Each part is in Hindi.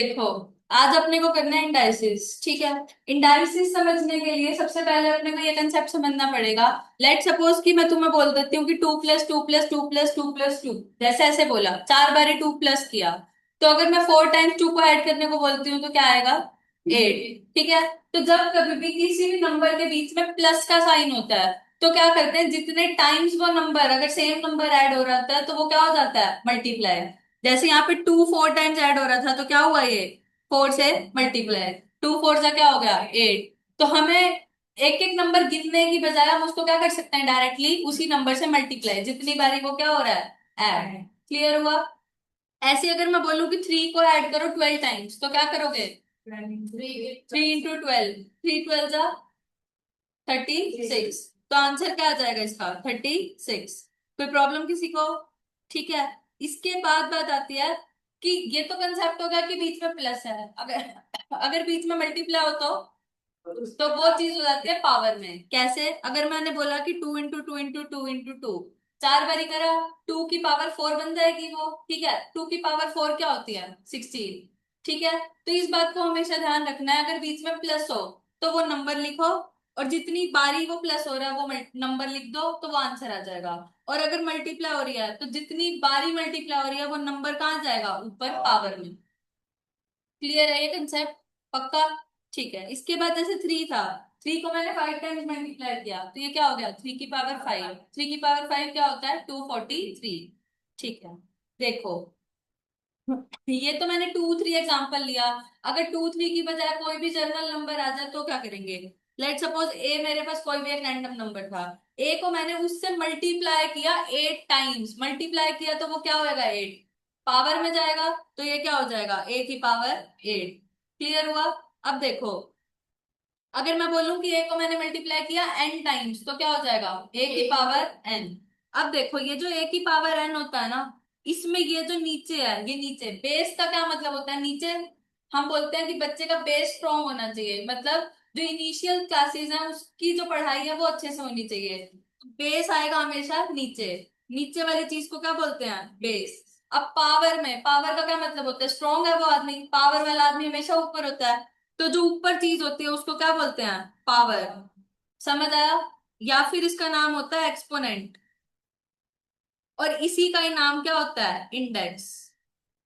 देखो, आज अपने को करना है इंडाइसिस। ठीक है। इंडाइसिस समझने के लिए सबसे पहले अपने को ये कंसेप्ट समझना पड़ेगा। लेट सपोज कि मैं तुम्हें बोल देती हूँ कि two plus two plus two plus two plus two, जैसे ऐसे बोला, 4 बारी टू प्लस किया। तो अगर मैं 4 टाइम्स टू को ऐड करने को बोलती हूँ तो क्या आएगा? 8। ठीक है। तो जब कभी भी किसी भी नंबर के बीच में प्लस का साइन होता है तो क्या करते हैं, जितने टाइम्स वो नंबर, अगर सेम नंबर ऐड हो रहा था तो वो क्या हो जाता है? मल्टीप्लाई। जैसे यहाँ पे 2 4 टाइम्स ऐड हो रहा था तो क्या हुआ? ये 4 से मल्टीप्लाई। 2 4 से क्या हो गया? 8। तो हमें एक एक नंबर गिनने की बजाय हम उसको क्या कर सकते हैं? डायरेक्टली उसी नंबर से मल्टीप्लाई, जितनी बारी वो क्या हो रहा है? ऐड। क्लियर हुआ? ऐसे अगर मैं बोलूं कि 3 को ऐड करो 12 टाइम्स तो क्या करोगे? 3 इंटू 12, 3 12 36। तो आंसर क्या आ जाएगा इसका? 36। कोई प्रॉब्लम किसी को? ठीक है। इसके बाद बात आती है कि ये तो कंसेप्ट हो गया कि बीच में प्लस है। अगर अगर बीच में मल्टीप्लाई हो तो वो चीज हो जाती है पावर में। कैसे? अगर मैंने बोला कि 2 इंटू 2 इंटू 2 इंटू 2, 4 बारी करा, 2 की पावर 4 बन जाएगी वो। ठीक है। 2 की पावर 4 क्या होती है? 16। ठीक है। तो इस बात को हमेशा ध्यान रखना है, अगर बीच में प्लस हो तो वो नंबर लिखो, और जितनी बारी वो प्लस हो रहा है वो नंबर लिख दो तो वो आंसर आ जाएगा। और अगर मल्टीप्लाई हो रही है तो जितनी बारी मल्टीप्लाई हो रही है वो नंबर कहाँ जाएगा? ऊपर पावर में। क्लियर है ये कंसेप्ट? पक्का? ठीक है। इसके बाद जैसे 3 था, 3 को मैंने 5 टाइम्स मल्टीप्लाई किया तो ये क्या हो गया? 3 की पावर 5। 3 की पावर 5 क्या होता है? 243। ठीक है। देखो, ये तो मैंने 2 3 एग्जांपल लिया। अगर 2 3 की बजाय कोई भी जनरल नंबर आ जाए तो क्या करेंगे? लेट सपोज ए, मेरे पास कोई भी एक रैंडम नंबर था। ए को मैंने उससे मल्टीप्लाई किया 8 टाइम्स। मल्टीप्लाई किया तो वो क्या होएगा? 8। पावर में जाएगा तो ये क्या हो जाएगा? A की पावर 8। क्लियर हुआ? अब देखो, अगर मैं बोलूं कि ए को मैंने मल्टीप्लाई किया n टाइम्स तो क्या हो जाएगा? A की पावर n। अब देखो, ये जो A की पावर n होता है ना, इसमें ये जो नीचे है, ये नीचे बेस का क्या मतलब होता है? नीचे हम बोलते हैं कि बच्चे का बेस स्ट्रांग होना चाहिए, मतलब जो इनिशियल क्लासेस हैं उसकी जो पढ़ाई है वो अच्छे से होनी चाहिए। बेस आएगा हमेशा नीचे। नीचे वाली चीज को क्या बोलते हैं? बेस। अब पावर में, पावर का क्या मतलब होता है? स्ट्रांग है वो आदमी, पावर वाला आदमी हमेशा ऊपर होता है। तो जो ऊपर चीज होती है उसको क्या बोलते हैं? पावर। समझ आया? या फिर इसका नाम होता है एक्सपोनेंट, और इसी का ही नाम क्या होता है? इंडेक्स।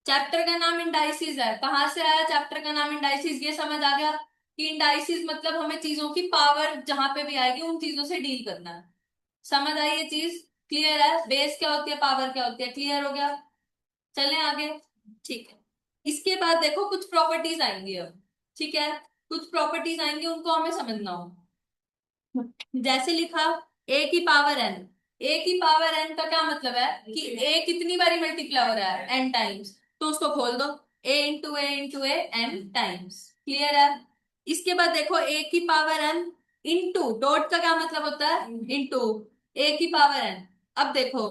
चैप्टर का नाम इंडाइसिस है। कहाँ से आया चैप्टर का नाम इंडाइसिस? ये समझ आ गया कि इंडाइसिस मतलब हमें चीजों की पावर जहां पे भी आएगी उन चीजों से डील करना है। समझ आई ये चीज? क्लियर है? बेस क्या होती है, पावर क्या होती है? क्लियर हो गया? चलें आगे। ठीक है। इसके बाद देखो कुछ प्रॉपर्टीज आएंगी अब। ठीक है। कुछ प्रॉपर्टीज आएंगी, उनको हमें समझना हो। जैसे लिखा A की पावर n। A की पावर n का क्या मतलब है कि A कितनी बारी मल्टीप्लाई हो रहा है? n times. तो उसको खोल दो, A into A n times. Clear है? इसके बाद देखो A की पावर n इंटू डॉट का क्या मतलब होता है? इंटू A की पावर n। अब देखो,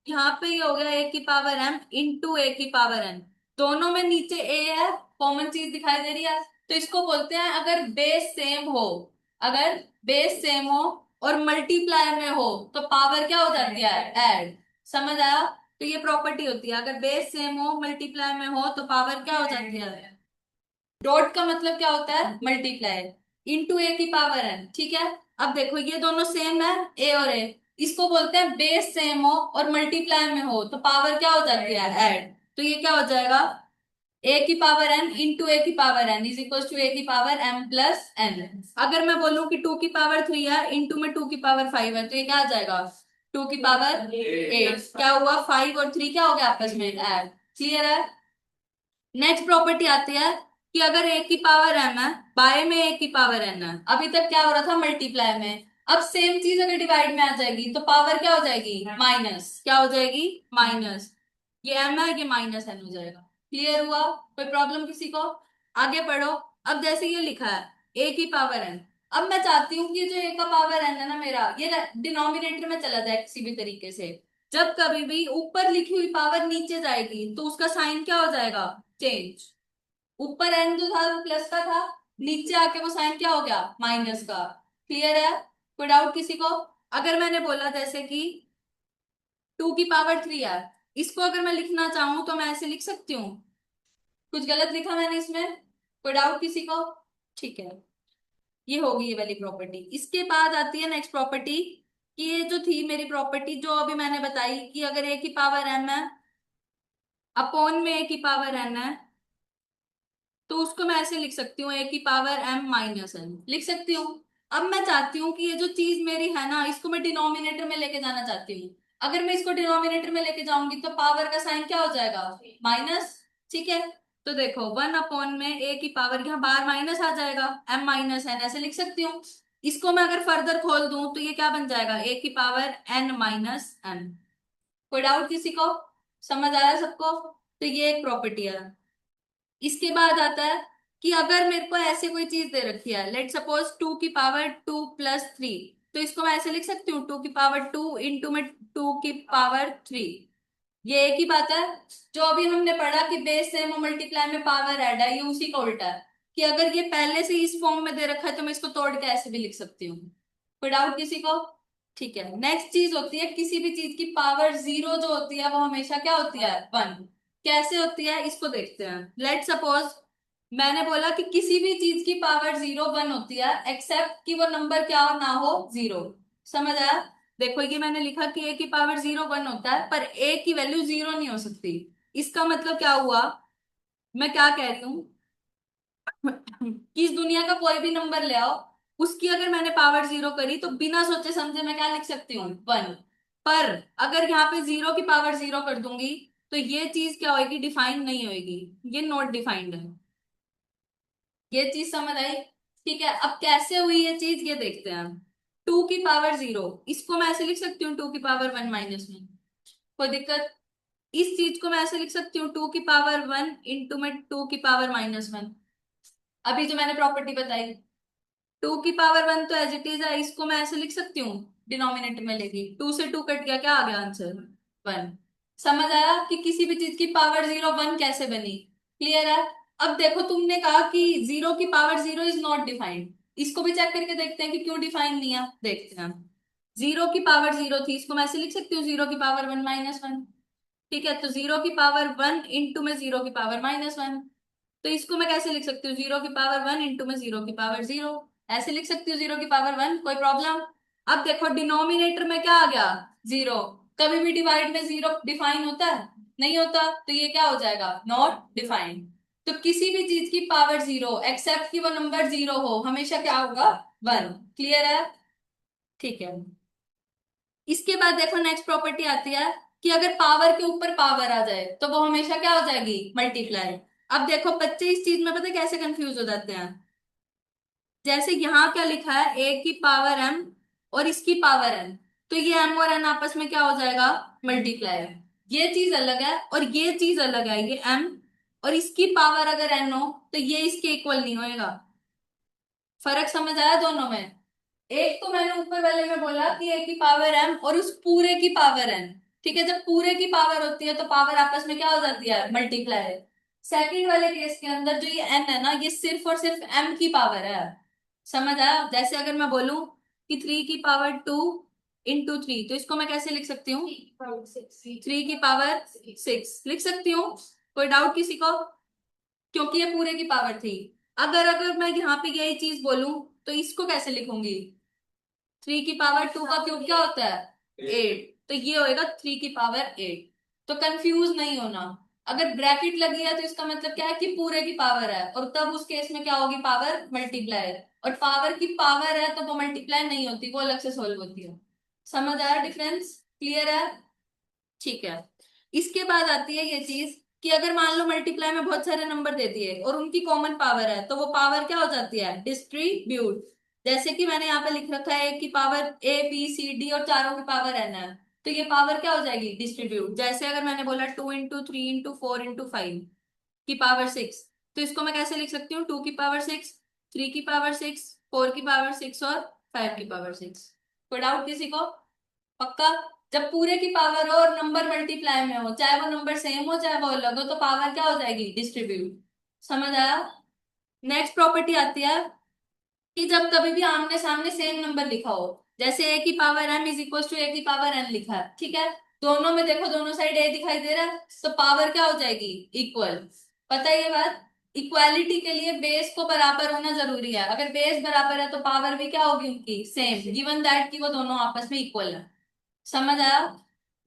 यहाँ पे ये हो गया A की पावर m इंटू A की पावर n। दोनों में नीचे A है, कॉमन चीज दिखाई दे रही है। तो इसको बोलते हैं, अगर बेस सेम हो, अगर बेस सेम हो और मल्टीप्लाई में हो तो पावर क्या हो जाती है? ऐड। समझ आया? तो ये प्रॉपर्टी होती है, अगर बेस सेम हो मल्टीप्लाई में हो तो पावर क्या हो जाती है? डॉट का मतलब क्या होता है? मल्टीप्लाई। इनटू A की पावर n। ठीक है। अब देखो, ये दोनों सेम है, ए और ए। इसको बोलते हैं बेस सेम हो और मल्टीप्लाई में हो तो पावर क्या हो जाती है? ऐड। तो ये क्या हो जाएगा? A की पावर n इंटू A की power n is equal to A की पावर m प्लस n। अगर मैं बोलूं कि 2 की पावर 3 है, इंटू में 2 की पावर 5 है, तो ये क्या आ जाएगा? 2 की पावर 8। क्या हुआ? 5 और 3 क्या हो गया आपस में? ऐड। क्लियर है? नेक्स्ट प्रॉपर्टी आती है कि अगर A की पावर m है, बाय में A की पावर n है। अभी तक क्या हो रहा था? मल्टीप्लाई में। अब सेम चीज अगर डिवाइड में आ जाएगी तो पावर क्या हो जाएगी? माइनस। क्या हो जाएगी? माइनस। ये m है, ये माइनस n हो जाएगा। क्लियर हुआ? कोई प्रॉब्लम किसी को? आगे पढ़ो। अब जैसे ये लिखा है A की पावर n, अब मैं चाहती हूँ कि जो A का पावर n है ना मेरा, ये डिनोमिनेटर में चला जाए किसी भी तरीके से। जब कभी भी ऊपर लिखी हुई पावर नीचे जाएगी तो उसका साइन क्या हो जाएगा? चेंज। ऊपर एन जो था वो प्लस का था, नीचे आके वो साइन क्या हो गया? माइनस का। क्लियर है? कोई डाउट किसी को? अगर मैंने बोला जैसे कि 2 की पावर 3 है, इसको अगर मैं लिखना चाहूं तो मैं ऐसे लिख सकती हूँ, कुछ गलत लिखा मैंने इसमें? कोई डाउट किसी को? ठीक है, ये होगी ये वाली प्रॉपर्टी। इसके बाद आती है नेक्स्ट प्रॉपर्टी, कि ये जो थी मेरी प्रॉपर्टी जो अभी मैंने बताई, कि अगर ए की पावर m है अपॉन में ए की पावर n है, तो उसको मैं ऐसे लिख सकती हूँ, ए की पावर m माइनस n लिख सकती हूँ। अब मैं चाहती हूँ कि ये जो चीज मेरी है ना, इसको मैं डिनोमिनेटर में लेके जाना चाहती हूँ। अगर मैं इसको डिनोमिनेटर में लेके जाऊंगी तो पावर का साइन क्या हो जाएगा? माइनस। ठीक है, तो देखो 1 अपॉन में ए की पावर, यहाँ बाहर माइनस आ जाएगा, m माइनस n ऐसे लिख सकती हूँ। इसको मैं अगर फर्दर खोल दूं तो ये क्या बन जाएगा? ए की पावर n माइनस n। कोई डाउट किसी को? समझ आया सबको? तो ये एक प्रॉपर्टी है। इसके बाद आता है कि अगर मेरे को ऐसे कोई चीज दे रखी है, लेट सपोज 2 की पावर 2 + 3, तो इसको मैं ऐसे लिख सकती हूँ 2 की पावर 2 इंटू में 2 की पावर 3। ये एक ही बात है जो अभी हमने पढ़ा कि बेस सेम और मल्टीप्लाई में पावर ऐड है, ये उसी का उल्टा है। कि अगर ये पहले से इस फॉर्म में दे रखा है तो मैं इसको तोड़ के ऐसे भी लिख सकती हूँ। कोई डाउट किसी को? ठीक है, नेक्स्ट चीज होती है, किसी भी चीज की पावर जीरो जो होती है वो हमेशा क्या होती है? 1। कैसे होती है इसको देखते हैं। लेट सपोज मैंने बोला कि किसी भी चीज की पावर 0 1 होती है, एक्सेप्ट कि वो नंबर क्या ना हो, 0। समझ आया? देखो ये मैंने लिखा कि ए की पावर 0 1 होता है, पर ए की वैल्यू 0 नहीं हो सकती। इसका मतलब क्या हुआ? मैं क्या कह रही हूँ कि इस दुनिया का कोई भी नंबर ले आओ, उसकी अगर मैंने पावर 0 करी तो बिना सोचे समझे मैं क्या लिख सकती हूँ? 1। पर अगर यहाँ पे 0 की पावर 0 कर दूंगी तो ये चीज क्या होगी? डिफाइन नहीं होगी, ये नॉट डिफाइंड है। ये चीज समझ आई? ठीक है, अब कैसे हुई ये चीज ये देखते हैं। 2 की पावर 0, इसको मैं ऐसे लिख सकती हूँ 2 की पावर 1 - 1। कोई दिक्कत? इस चीज को मैं ऐसे लिख सकती हूँ 2 की पावर 1 इंटू में 2 की पावर -1। अभी जो मैंने प्रॉपर्टी बताई, 2 की पावर 1 तो एज इट इज है, इसको मैं ऐसे लिख सकती हूँ डिनोमिनेटर में लेके, 2 से 2 कट गया, क्या आ गया आंसर? 1। समझ आया कि किसी भी चीज की पावर 0 1 कैसे बनी? क्लियर है? अब देखो तुमने कहा कि 0 की पावर 0 इज नॉट डिफाइंड, इसको भी चेक करके देखते हैं कि क्यों डिफाइंड नहीं है, देखते हैं। 0 की पावर 0 थी, इसको मैं ऐसे लिख सकती हूँ 0 की पावर 1 - 1। ठीक है, तो 0 की पावर 1 इंटू में 0 की पावर -1, तो इसको मैं कैसे लिख सकती हूँ? 0 की पावर 1 इंटू में 0 की पावर 0, ऐसे लिख सकती हूँ 0 की पावर 1। कोई प्रॉब्लम? अब देखो डिनोमिनेटर में क्या आ गया? 0। कभी भी डिवाइड में 0 डिफाइन होता है? नहीं होता, तो ये क्या हो जाएगा? Not defined. तो किसी भी चीज की पावर 0 एक्सेप्ट कि वो नंबर 0 हो, हमेशा क्या होगा? 1। क्लियर है? ठीक है, इसके बाद देखो नेक्स्ट प्रॉपर्टी आती है कि अगर पावर के ऊपर पावर आ जाए तो वो हमेशा क्या हो जाएगी? मल्टीप्लाई। अब देखो बच्चे इस चीज में पता है कैसे कंफ्यूज हो जाते हैं। जैसे यहाँ क्या लिखा है, ए की पावर m और इसकी पावर n, तो ये m और n आपस में क्या हो जाएगा? मल्टीप्लाई। ये चीज अलग है और ये चीज अलग है, ये m और इसकी पावर अगर n हो तो ये इसके इक्वल नहीं होएगा। फर्क समझ आया दोनों में? एक तो मैंने ऊपर वाले में बोला कि ए की पावर m और उस पूरे की पावर n। ठीक है, जब पूरे की पावर होती है तो पावर आपस में क्या हो जाती है? मल्टीप्लाई। सेकंड वाले केस के अंदर जो ये n है ना, ये सिर्फ और सिर्फ m की पावर है। समझ आया? जैसे अगर मैं बोलूं कि 3 की पावर 2 इंटू 3, तो इसको मैं कैसे लिख सकती हूँ? 3 की पावर 6 लिख सकती हूँ। कोई डाउट किसी को? क्योंकि ये पूरे की पावर थी। अगर अगर मैं यहाँ पे यही चीज बोलूं तो इसको कैसे लिखूंगी? 3 की पावर 2 का क्यूब क्या होता है? 8। तो ये होएगा 3 की पावर 8। तो कंफ्यूज नहीं होना। अगर ब्रैकेट लगी है तो इसका मतलब क्या है कि पूरे की पावर है, और तब उस केस में क्या होगी? Power multiply. और पावर की पावर है तो वो मल्टीप्लाई नहीं होती, वो अलग से सोल्व होती है। समझ आया डिफरेंस? क्लियर है? ठीक है, इसके बाद आती है ये चीज कि अगर मान लो मल्टीप्लाई में बहुत सारे नंबर दे दिए और उनकी कॉमन पावर है, तो वो पावर क्या हो जाती है? डिस्ट्रीब्यूट। जैसे कि मैंने यहाँ पे लिख रखा है कि power A B C D और चारों की पावर n है, तो ये पावर क्या हो जाएगी? डिस्ट्रीब्यूट। जैसे अगर मैंने बोला 2 × 3 × 4 × 5 की पावर 6, तो इसको मैं कैसे लिख सकती हूँ? 2 की पावर 6, 3 की पावर 6, 4 की पावर 6 और 5 की पावर 6। कोई डाउट किसी को? पक्का? जब पूरे की पावर हो और नंबर मल्टीप्लाई में हो, चाहे वो नंबर सेम हो चाहे वो अलग हो, तो पावर क्या हो जाएगी? डिस्ट्रीब्यूट। समझ आया? नेक्स्ट प्रॉपर्टी आती है कि जब कभी भी आमने सामने सेम नंबर लिखा हो, जैसे a की पावर m = a की पावर n लिखा है, ठीक है, दोनों में देखो दोनों साइड a दिखाई दे रहा है, तो पावर क्या हो जाएगी? इक्वल। पता है ये बात? इक्वालिटी के लिए बेस को बराबर होना जरूरी है, अगर बेस बराबर है तो पावर भी क्या होगी उनकी सेम, गिवन दैट कि वो दोनों आपस में इक्वल है। समझ आया?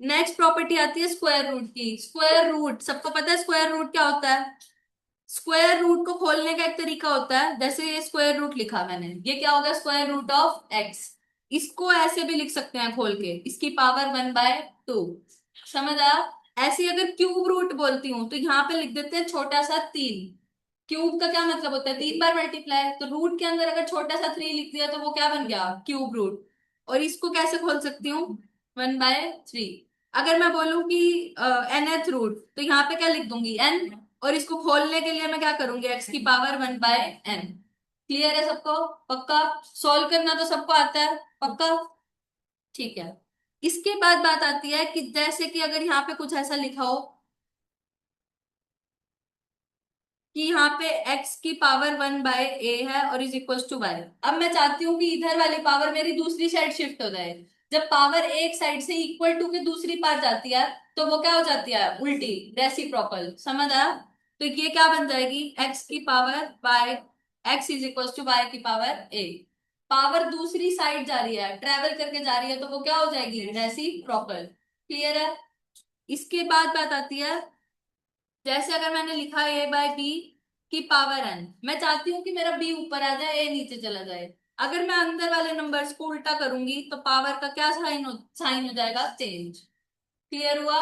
नेक्स्ट प्रॉपर्टी आती है स्क्वायर रूट की। स्क्वायर रूट सबको पता है स्क्वायर रूट क्या होता है। स्क्वायर रूट को खोलने का एक तरीका होता है, जैसे ये स्क्वायर रूट लिखा मैंने, ये क्या होगा स्क्वायर रूट ऑफ एक्स। इसको ऐसे भी लिख सकते हैं खोल के, इसकी पावर 1/2। समझ आया? ऐसे अगर क्यूब रूट बोलती हूँ तो यहाँ पे लिख देते हैं छोटा सा 3। क्यूब का क्या मतलब होता है 3 बार मल्टीप्लाई, तो रूट के अंदर अगर छोटा सा 3 लिख दिया तो वो क्या बन गया क्यूब रूट। और इसको कैसे खोल सकती हूँ 1/3। अगर मैं बोलूं कि nth रूट तो यहाँ पे क्या लिख दूंगी n, और इसको खोलने के लिए मैं क्या करूंगी x की पावर 1/n। क्लियर है सबको? पक्का? सॉल्व करना तो सबको आता है पक्का? ठीक है। इसके बाद बात आती है कि जैसे कि अगर यहाँ पे कुछ ऐसा लिखा हो कि यहाँ पे x की पावर 1/a है और इज इक्वल टू y। अब मैं चाहती हूँ कि इधर वाली पावर मेरी दूसरी साइड शिफ्ट हो जाए। जब पावर एक साइड से इक्वल टू के दूसरी पार जाती है तो वो क्या हो जाती है उल्टी, रेसिप्रोकल। समझ आया? तो ये क्या बन जाएगी x की power by x is equal to y की पावर a। पावर दूसरी साइड जा रही है, ट्रेवल करके जा रही है, तो वो क्या हो जाएगी रेसिप्रोकल। क्लियर है? इसके बाद बात आती है, जैसे अगर मैंने लिखा a/b की पावर n, मैं चाहती हूँ कि मेरा b ऊपर आ जाए a नीचे चला जाए। अगर मैं अंदर वाले नंबर्स को उल्टा करूंगी तो पावर का क्या साइन हो जाएगा चेंज। क्लियर हुआ?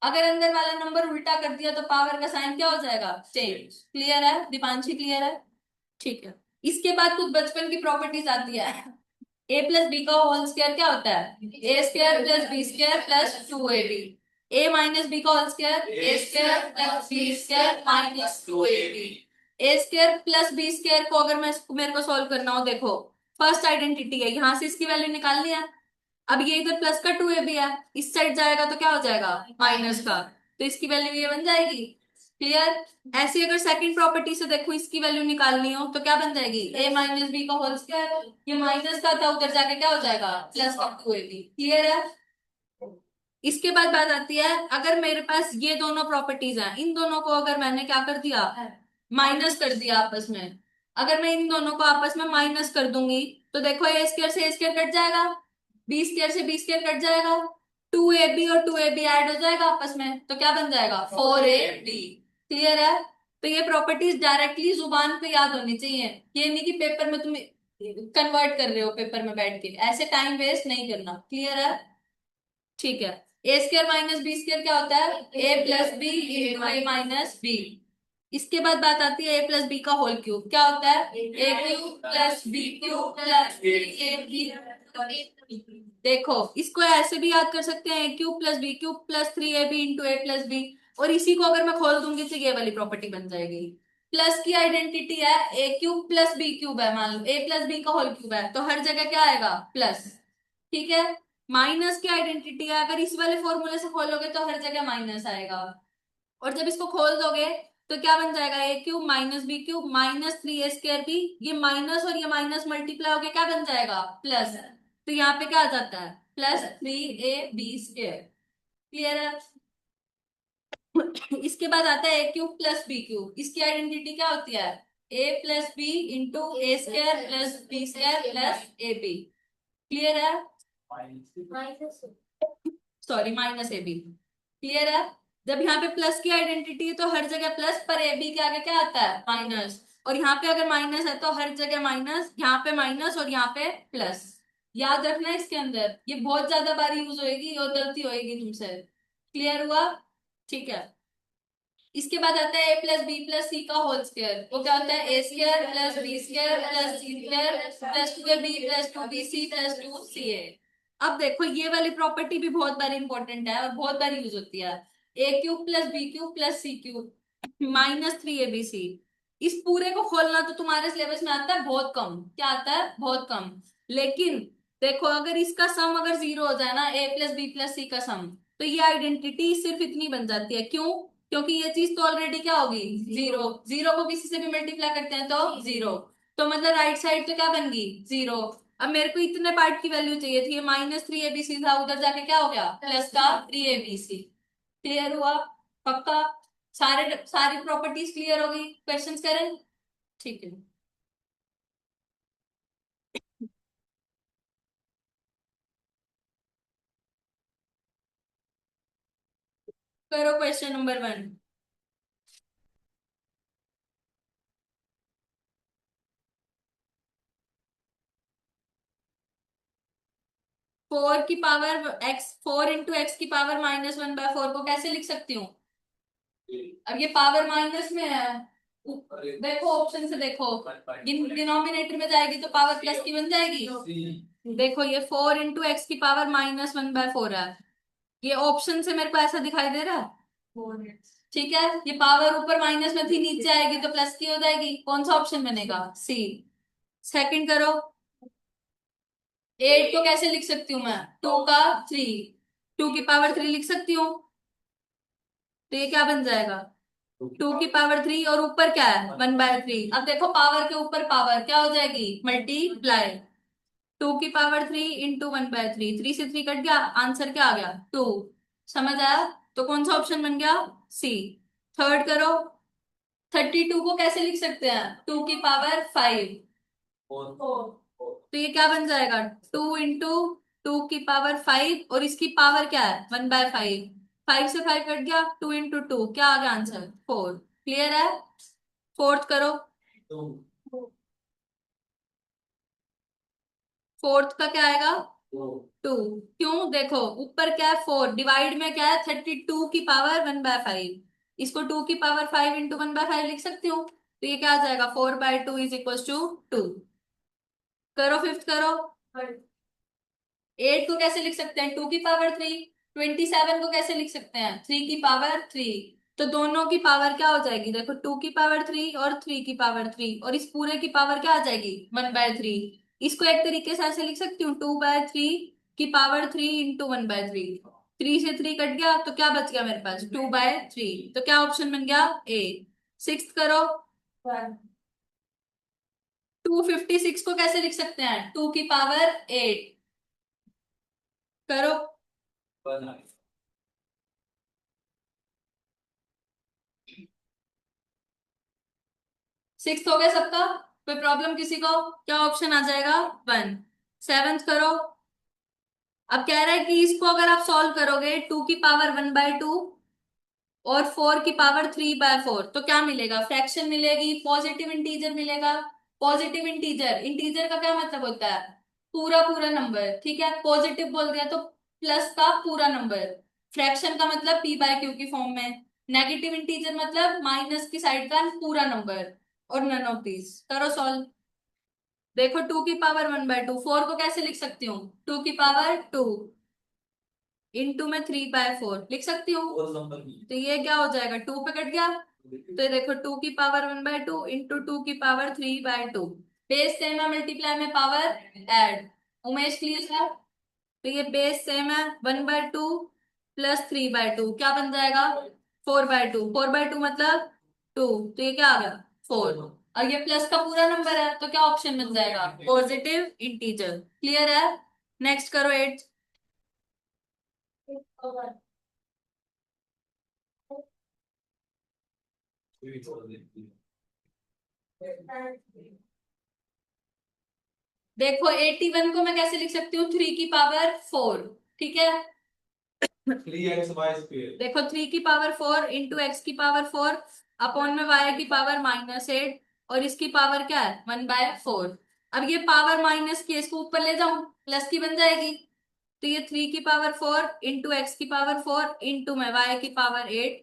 अगर अंदर वाला नंबर उल्टा कर दिया तो पावर का साइन क्या हो जाएगा चेंज। क्लियर है दीपांशी? क्लियर है? ठीक है। इसके बाद कुछ बचपन की प्रॉपर्टीज आती है। ए प्लस बी का होल स्क्वायर क्या होता है A square plus B square plus 2ab। A minus B का whole square A square plus B square minus 2ab। A square plus B square को अगर मैं मेरे को सॉल्व करना हो, देखो फर्स्ट आइडेंटिटी है, यहां से इसकी वैल्यू निकालनी है। अब ये इधर प्लस का 2ab है, इस साइड जाएगा तो क्या हो जाएगा माइनस का, तो इसकी वैल्यू ये बन जाएगी। क्लियर? ऐसे अगर सेकंड प्रॉपर्टी से देखो इसकी वैल्यू निकालनी हो तो क्या बन जाएगी a माइनस बी का होल स्क्वायर, ये माइनस का था उधर जाके क्या हो जाएगा प्लस का 2ab। क्लियर है? इसके बाद बात आती है, अगर मेरे पास ये दोनों प्रॉपर्टीज हैं, इन दोनों को अगर मैंने क्या कर दिया माइनस कर दिया आपस में, अगर मैं इन दोनों को आपस में माइनस कर दूंगी तो देखो ए स्क्वायर से ए स्क्वायर कट जाएगा, बी स्क्वायर से बी स्क्वायर कट जाएगा, 2ab और 2ab ऐड हो जाएगा आपस में तो क्या बन जाएगा 4ab। क्लियर है? तो ये प्रॉपर्टीज डायरेक्टली जुबान पे याद होनी चाहिए, ये नहीं कि पेपर में तुम कन्वर्ट कर रहे हो पेपर में बैठ के, ऐसे टाइम वेस्ट नहीं करना। क्लियर है? ठीक है। A square minus B square क्या होता है A plus B into A minus B. इसके बाद बात आती है ए प्लस बी का होल क्यूब क्या होता है A cube plus B cube plus A B. देखो इसको ऐसे भी याद कर सकते हैं A cube plus B cube plus 3ab into A plus B, और इसी को अगर मैं खोल दूंगी तो ये वाली प्रॉपर्टी बन जाएगी। प्लस की आइडेंटिटी है A cube plus B cube है, मान लो ए प्लस बी का होल क्यूब है तो हर जगह क्या आएगा प्लस। ठीक है। माइनस की आइडेंटिटी है, अगर इस वाले फॉर्मूले से खोलोगे तो हर जगह माइनस आएगा, और जब इसको खोल दोगे तो क्या बन जाएगा A cube minus B cube minus 3a² B, ये माइनस और ये माइनस मल्टीप्लाई होके क्या बन जाएगा प्लस, तो यहाँ पे क्या आ जाता है +3ab²। क्लियर है? इसके बाद आता है A cube plus B cube, इसकी आइडेंटिटी क्या होती है A plus B into a² plus b² plus ab। Clear है? Sorry minus A B. Clear है? जब यहाँ पे प्लस की आइडेंटिटी है तो हर जगह प्लस, पर ए बी के आगे क्या आता है माइनस, और यहाँ पे अगर माइनस है तो हर जगह माइनस, यहाँ पे माइनस और यहाँ पे प्लस। याद रखना इसके अंदर, ये बहुत ज्यादा बार यूज होएगी और गलती होएगी तुमसे। क्लियर हुआ? ठीक है। इसके बाद आता है A plus B plus C का होल स्क्वायर, वो क्या होता है A square plus B square plus C square plus 2ab plus 2bc plus 2ca। अब देखो ये वाली प्रॉपर्टी भी बहुत बार इंपॉर्टेंट है और बहुत बार यूज होती है, A cube plus B cube plus C cube minus 3abc। इस पूरे को खोलना तो तुम्हारे सिलेबस में आता है बहुत कम, क्या आता है बहुत कम, लेकिन देखो अगर इसका सम अगर 0 हो जाए ना ए प्लस बी प्लस सी का सम, तो ये आइडेंटिटी सिर्फ इतनी बन जाती है। क्यों? क्योंकि ये चीज तो ऑलरेडी क्या होगी 0, 0 को किसी से भी मल्टीप्लाई करते हैं तो 0, तो मतलब राइट साइड तो क्या बन गई 0। अब मेरे को इतने पार्ट की वैल्यू चाहिए थी, ये -3abc था, उधर जाके क्या हो गया प्लस का 3abc। क्लियर हुआ? पक्का? सारी प्रॉपर्टीज क्लियर हो गई, क्वेश्चंस करें? ठीक है, करो क्वेश्चन नंबर 1। 4 की पावर -1/4 को कैसे लिख सकती हूँ? अब ये पावर माइनस में है, देखो ऑप्शन से देखो, डिनोमिनेटर में जाएगी तो पावर प्लस की बन जाएगी। देखो ये 4 × x की पावर -1/4 है, ये ऑप्शन से मेरे को ऐसा दिखाई दे रहा है। ठीक है, ये पावर ऊपर माइनस में थी, नीचे आएगी तो प्लस की हो जाएगी, कौन सा ऑप्शन बनेगा? सी। सेकंड करो, 8 को कैसे लिख सकती हूँ मैं? 2 का 3, 2 की पावर 3 लिख सकती हूँ, तो ये क्या बन जाएगा? 2 की पावर 3 और ऊपर क्या है? 1/3। अब देखो पावर के ऊपर पावर क्या हो जाएगी? मल्टीप्लाई। 2 की पावर 3 इंटू 1/3, 3 से 3 कट गया, आंसर क्या आ गया? 2। समझ आया? तो कौन सा ऑप्शन बन गया? सी। थर्ड करो, 32 को कैसे लिख सकते हैं? 2 की पावर 5, तो ये क्या बन जाएगा? 2 × 2 की पावर 5 और इसकी पावर क्या है? 1/5। 5 से 5 कट गया, 2 × 2 क्या आ गया आंसर? 4। क्लियर है? फोर्थ करो, फोर्थ का क्या आएगा? 2। क्यों? देखो ऊपर क्या है? 4, डिवाइड में क्या है? 32 की पावर 1/5, इसको 2 की पावर 5 इंटू 1/5 लिख सकती हूँ, तो ये क्या आ जाएगा? 4/2 इज इक्वल टू 2। करो फिफ्थ करो, 8 को कैसे लिख सकते हैं? 2 की पावर 3। 27 को कैसे लिख सकते हैं? 3 की पावर 3। तो दोनों की पावर क्या हो जाएगी? देखो 2 की पावर 3 और 3 की पावर 3, और इस पूरे की पावर क्या आ जाएगी? 1/3। इसको एक तरीके से ऐसे लिख सकती हूँ, 2/3 की पावर 3 इंटू 1/3। 3 से 3 कट गया तो क्या बच गया मेरे पास? 2/3। तो क्या ऑप्शन बन गया? ए। सिक्स करो, 256 को कैसे लिख सकते हैं? 2 की पावर 8। करो, सिक्स हो गया सबका, कोई प्रॉब्लम किसी को? क्या ऑप्शन आ जाएगा? 1। सेवेंथ करो, अब कह रहा है कि इसको अगर आप सॉल्व करोगे, 2 की पावर 1/2 और 4 की पावर 3/4, तो क्या मिलेगा? फ्रैक्शन मिलेगी, पॉजिटिव इंटीजर मिलेगा। पॉजिटिव इंटीजर, इंटीजर का क्या मतलब होता है? पूरा पूरा नंबर, ठीक है, पॉजिटिव बोल दिया तो प्लस का पूरा नंबर। फ्रैक्शन का मतलब p/q की फॉर्म में। नेगेटिव इंटीजर मतलब माइनस की साइड का पूरा नंबर। और नन ऑफ दिस, करो सॉल्व। देखो 2 की पावर 1/2, 4 को कैसे लिख सकती हूँ? 2 की पावर 2 इंटू में 3/4 लिख सकती हूँ, तो ये क्या हो जाएगा? 2 पे कट गया, तो देखो 2 की पावर 1/2 इंटू 2 की पावर 3/2। बेस सेम है, मल्टीप्लाई में पावर ऐड। उमेश क्लियर है? तो ये बेस सेम है, 1/2 प्लस 3/2 क्या बन जाएगा? 4/2। 4/2 मतलब 2, तो ये क्या आ गया? 4। और ये प्लस का पूरा नंबर है, तो क्या ऑप्शन बन जाएगा? Positive integer. क्लियर है? नेक्स्ट करो 8। देखो 81 को मैं कैसे लिख सकती हूँ? 3 की पावर 4, ठीक है। 3x² देखो 3 की पावर 4 इंटू x की पावर 4 अपॉन में y की पावर -8, और इसकी पावर क्या है? 1/4। अब ये पावर माइनस की है, इसको ऊपर ले जाऊं, प्लस की बन जाएगी, तो ये 3 की पावर 4 इंटू x की पावर 4 इंटू में y की पावर 8,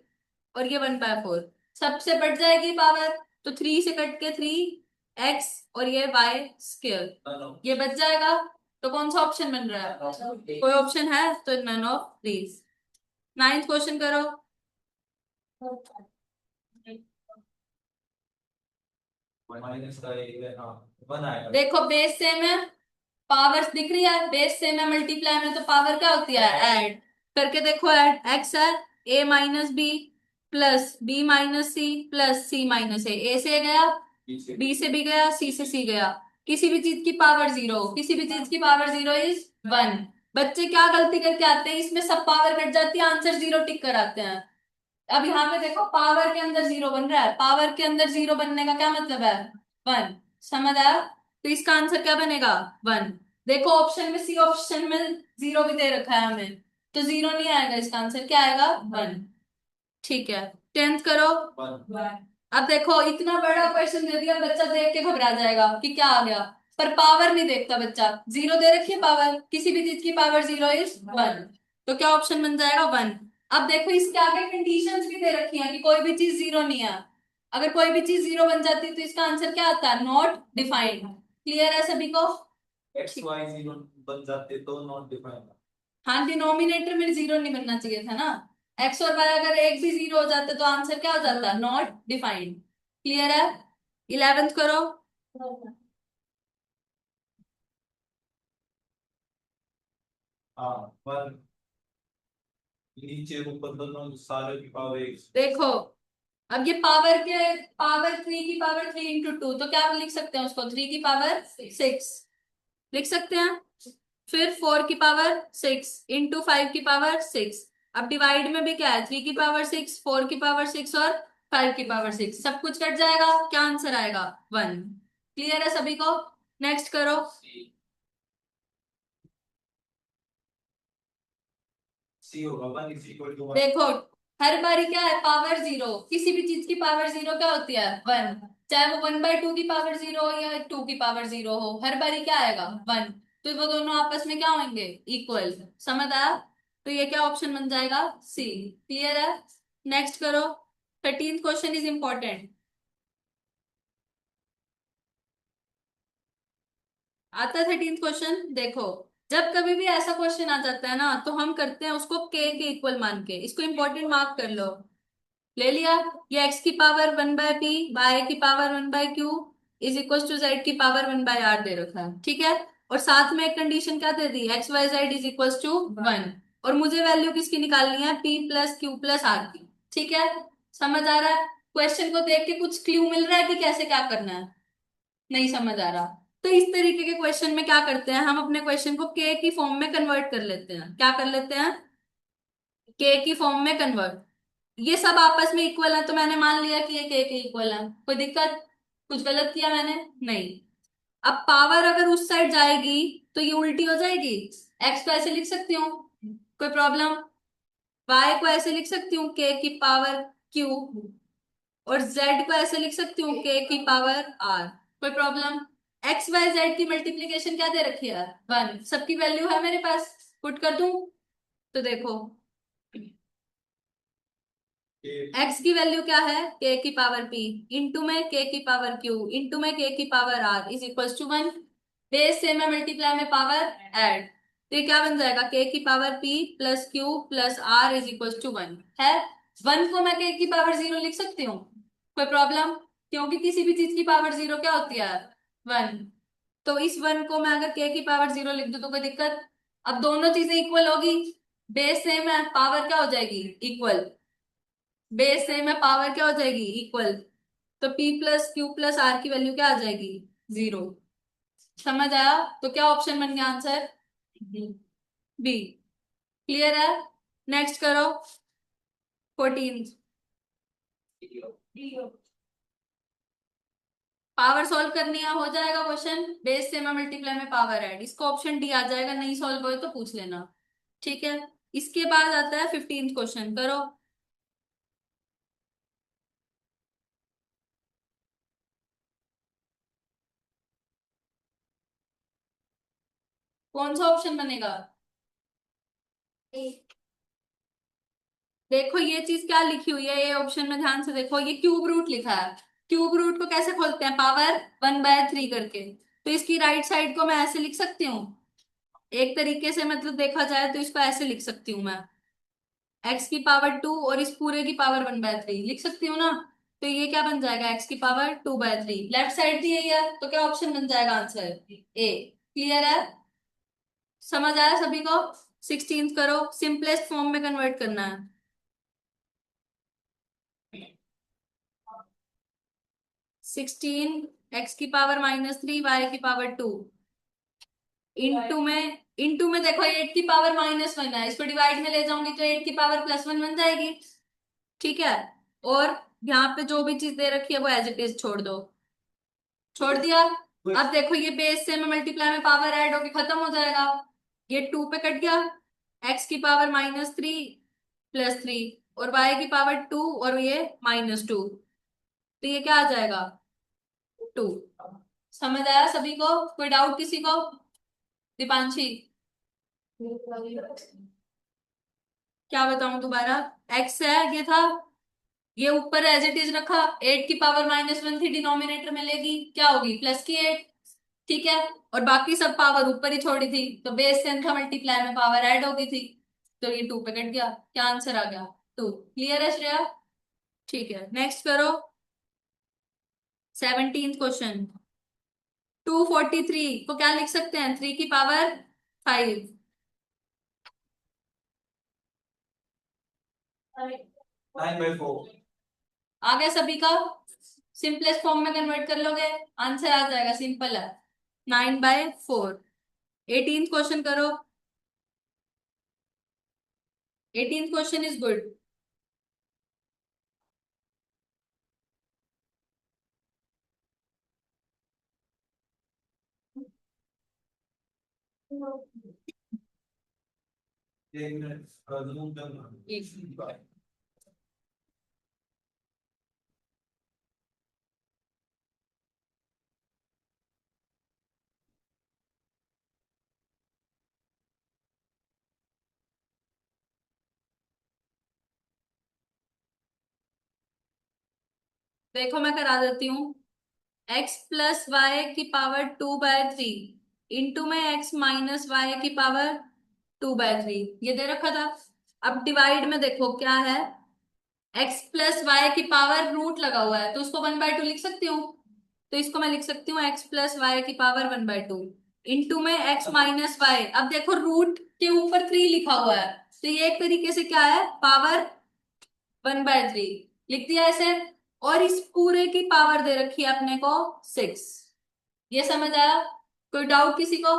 और ये 1/4 सबसे बढ़ जाएगी पावर, तो 3 से कट के 3x, और ये y² ये बच जाएगा। तो कौन सा ऑप्शन बन रहा है? कोई ऑप्शन है? तो none of these. Ninth question करो। देखो बेस सेम है, पावर्स दिख रही है, बेस सेम है, मल्टीप्लाई में तो पावर क्या होती है? ऐड। करके देखो, ऐड एक्स है, a - b plus b - c plus c - ए से गया, b से भी गया, c से c गया। किसी भी चीज की पावर 0, किसी भी चीज की पावर 0 इज 1। बच्चे क्या गलती करके आते हैं, इसमें सब पावर कट जाती है, आंसर 0 टिक कर आते हैं। अब यहाँ पे देखो पावर के अंदर जीरो बन रहा है, पावर के अंदर जीरो बनने का क्या मतलब है, वन। समझ आया? तो इसका आंसर क्या बनेगा, वन। देखो ऑप्शन में, सी ऑप्शन में जीरो भी दे रखा है हमें, तो जीरो नहीं आएगा, इसका आंसर क्या आएगा, वन। ठीक है, टेंथ करो। अब देखो इतना बड़ा क्वेश्चन दे दिया, बच्चा देख के घबरा जाएगा कि क्या आ गया, पर पावर नहीं देखता बच्चा, जीरो दे रखी है पावर, किसी भी चीज की पावर जीरो इज वन, तो क्या ऑप्शन बन जाएगा, वन। अब देखो इसके आगे कंडीशंस भी दे रखी हैं कि कोई भी चीज जीरो नहीं है, अगर कोई भी चीज जीरो बन जाती है तो इसका आंसर क्या आता है, नॉट डिफाइंड। क्लियर है सभी को? एक्स वाई जीरो बन जाते तो नॉट डिफाइंड। हाँ, डिनोमिनेटर में जीरो नहीं बनना चाहिए था ना, एक्स और वाई अगर एक भी जीरो हो जाता तो आंसर क्या हो जाता, नॉट डिफाइंड। क्लियर है? इलेवेंथ करो। हाँ, वन नीचे ऊपर दोनों सारे की पावर एक। देखो अब ये पावर थ्री की पावर थ्री इंटू टू, तो क्या लिख सकते हैं उसको, थ्री की पावर सिक्स लिख सकते हैं, फिर फोर की पावर सिक्स इंटू फाइव की पावर सिक्स। अब डिवाइड में भी क्या है, थ्री की पावर सिक्स, फोर की पावर सिक्स और फाइव की पावर सिक्स, सब कुछ कट जाएगा, क्या आंसर आएगा, वन। क्लियर है सभी को? नेक्स्ट करो। सी होगा one is equal to one. देखो हर बारी क्या है, पावर जीरो, किसी भी चीज की पावर जीरो क्या होती है, वन। चाहे वो वन बाय टू की पावर जीरो हो या टू की पावर जीरो हो, हर बारी क्या आएगा, वन। तो वो दोनों आपस में क्या होंगे, इक्वल। समझ आया? तो ये क्या ऑप्शन बन जाएगा, सी। क्लियर है? नेक्स्ट करो। 13th question is important. आता है 13th क्वेश्चन, देखो जब कभी भी ऐसा क्वेश्चन आ जाता है ना, तो हम करते हैं उसको के इक्वल मान के, इसको इंपॉर्टेंट मार्क कर लो। ले लिया? ये एक्स की power one by P, Y की power one by Q is equal to Z की पावर वन बाय आर दे रखा है, ठीक है। और साथ में एक कंडीशन क्या दे दी, X Y Z is equal to one. और मुझे वैल्यू किसकी निकालनी है, P plus Q plus R की। ठीक है, समझ आ रहा है? क्वेश्चन को देख के कुछ क्लू मिल रहा है कि कैसे क्या करना है? नहीं समझ आ रहा? तो इस तरीके के क्वेश्चन में क्या करते हैं, हम अपने क्वेश्चन को के की फॉर्म में कन्वर्ट कर लेते हैं, क्या कर लेते हैं, के की फॉर्म में कन्वर्ट। ये सब आपस में इक्वल है, तो मैंने मान लिया कि ये के इक्वल है, कोई दिक्कत, कुछ गलत किया मैंने, नहीं। अब पावर अगर उस साइड जाएगी तो ये उल्टी हो जाएगी, एक्स को ऐसे लिख सकती हूँ, कोई प्रॉब्लम, वाई को ऐसे लिख सकती हूँ के की पावर क्यू, और जेड को ऐसे लिख सकती हूँ के की पावर आर, कोई प्रॉब्लम। एक्स वाई जेड की मल्टीप्लीकेशन क्या दे रखी है, वन, सबकी वैल्यू है मेरे पास, पुट कर दूं, तो देखो एक्स की वैल्यू क्या है, के की पावर पी, इंटू में के की पावर क्यू, इंटू में के की power R is equal to one. Base same है, मल्टीप्लाई में पावर ऐड, तो ये क्या बन जाएगा, के की power P plus Q plus R is equal to one है। वन को मैं के की पावर जीरो लिख सकती हूँ, कोई प्रॉब्लम, क्योंकि किसी भी चीज की पावर जीरो क्या होती है, वन। तो इस वन को मैं अगर के की पावर जीरो लिख दूं तो कोई दिक्कत? अब दोनों चीजें इक्वल होगी, बेस सेम है, पावर क्या हो जाएगी, इक्वल। बेस सेम है, पावर क्या हो जाएगी, इक्वल। तो P plus Q plus R की वैल्यू क्या आ जाएगी, जीरो। समझ आया? तो क्या ऑप्शन बन गया आंसर, बी। क्लियर है? नेक्स्ट करो। 14th। पावर सॉल्व करनी है, हो जाएगा क्वेश्चन, बेस सेम है मल्टीप्लाई में पावर ऐड, इसको ऑप्शन डी आ जाएगा, नहीं सॉल्व हो तो पूछ लेना। ठीक है, इसके बाद आता है 15th क्वेश्चन, करो। कौन सा ऑप्शन बनेगा, देखो ये चीज क्या लिखी हुई है, ये ऑप्शन में ध्यान से देखो, ये क्यूब रूट लिखा है, क्यूब रूट को कैसे खोलते हैं, पावर वन बाय थ्री करके, तो इसकी राइट साइड को मैं ऐसे लिख सकती हूँ, एक तरीके से मतलब देखा जाए तो इसको ऐसे लिख सकती हूँ मैं, एक्स की पावर टू और इस पूरे की पावर वन बाय थ्री लिख सकती हूँ ना। तो ये क्या बन जाएगा, एक्स की power two by three, left side भी यही है, तो क्या ऑप्शन बन जाएगा आंसर, ए। क्लियर है? समझ आया सभी को? 16th करो, सिंपलेस्ट फॉर्म में कन्वर्ट करना है। 16 एक्स की पावर माइनस थ्री वाई की पावर टू, इंटू में देखो एट की पावर माइनस वन है, इसको डिवाइड में ले जाऊंगी तो एट की पावर प्लस वन बन जाएगी। ठीक है। और यहाँ पे जो भी चीज दे रखी है वो एज इट इज छोड़ दो। छोड़ दिया। अब देखो ये बेस से में मल्टीप्लाई में पावर ऐड होके खत्म हो जाएगा। ये 2 पे कट गया। एक्स की पावर -3 प्लस 3 और वाई की पावर 2 और ये -2, तो ये क्या आ जाएगा 2। समझ आया सभी को? कोई डाउट किसी को? दीपांशी, क्या बताऊं दोबारा? एक्स है ये था, ये ऊपर एज इट इज रखा, 8 की पावर -1 थी, डिनोमिनेटर में लेगी क्या होगी +8। ठीक है। और बाकी सब पावर ऊपर ही छोड़ी थी, तो बेस 10 था, मल्टीप्लाई में पावर ऐड हो गई थी, तो ये 2 पे कट गया। क्या आंसर आ गया? 2। क्लियर है श्रेया? ठीक है, नेक्स्ट करो। 17th question. 243 को क्या लिख सकते हैं? 3 की पावर 5। 9/4. आ गया सभी का? सिंपलेस्ट फॉर्म में कन्वर्ट कर लोगे, आंसर आ जाएगा, सिंपल है, 9/4। 18th क्वेश्चन करो। 18th question is good. एक मिनट जूम करना. देखो मैं करा देती हूँ। x+y की पावर 2/3 इंटू में x-y की पावर 2/3, ये दे रखा था। अब डिवाइड में देखो क्या है, x+y की पावर रूट लगा हुआ है, तो उसको 1/2 लिख सकती हूँ। तो इसको मैं लिख सकती हूँ x+y की पावर 1/2 इंटू में x-y। अब देखो रूट के ऊपर 3 लिखा हुआ है, तो ये एक तरीके से क्या है, पावर 1/3 लिख दिया ऐसे। और इस पूरे की पावर दे रखी है अपने को 6। ये समझ आया? कोई डाउट किसी को?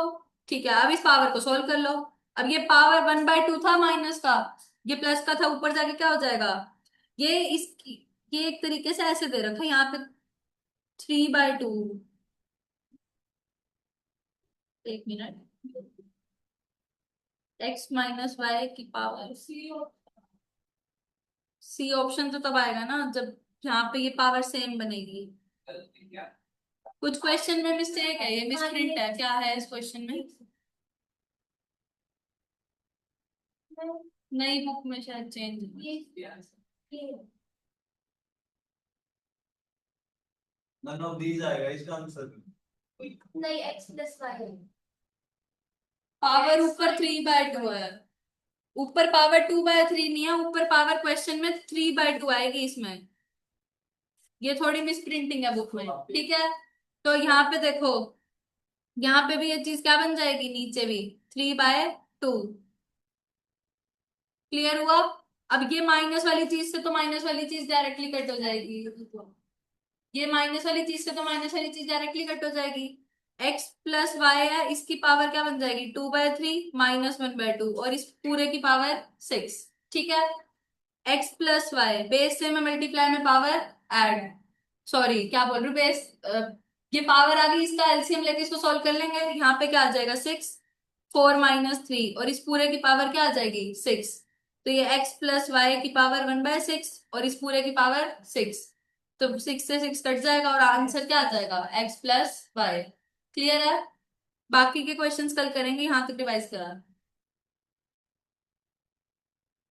ठीक है, अब इस पावर को सोल्व कर लो। अब ये पावर 1/2 था माइनस का, ये प्लस का था, ऊपर जाके क्या हो जाएगा, ये इसकी, ये एक तरीके से ऐसे दे रखा है यहाँ पे 3/2। एक मिनट, x-y की पावर सी ऑप्शन तो तब आएगा ना जब यहाँ पे ये पावर सेम बनेगी। कुछ क्वेश्चन में मिस्टेक है, ये मिसप्रिंट है, क्या है इस क्वेश्चन में? नई बुक में शायद चेंज। नन ऑफ दीज आएगा इसका आंसर. नहीं, x+y पावर ऊपर 3/2 है, ऊपर पावर 2/3 नहीं है, ऊपर पावर क्वेश्चन में 3/2 आएगी इसमें। ये थोड़ी मिस प्रिंटिंग है बुक में, ठीक है। तो यहाँ पे देखो, यहाँ पे भी ये चीज क्या बन जाएगी, नीचे भी 3/2। क्लियर हुआ? अब ये माइनस वाली चीज से तो माइनस वाली चीज डायरेक्टली कट हो जाएगी, ये माइनस वाली चीज से तो माइनस वाली चीज डायरेक्टली कट हो जाएगी। x+y है, इसकी पावर क्या बन जाएगी 2/3 -1/2 और इस पूरे की पावर 6। ठीक है। x+y बेस से मैं मल्टीप्लाई में पावर ऐड, सॉरी क्या बोल रही हूँ, बेस ये पावर आ गई, इसका एलसीएम लेके इसको सॉल्व कर लेंगे। यहाँ पे क्या आ जाएगा 6, 4 -3 और इस पूरे की पावर क्या आ जाएगी 6, तो ये x+y की पावर 1/6 और इस पूरे की पावर 6, तो 6 से 6 कट जाएगा और आंसर क्या आ जाएगा x+y। क्लियर है? बाकी के क्वेश्चंस कल करेंगे, यहाँ तक रिवाइज करा।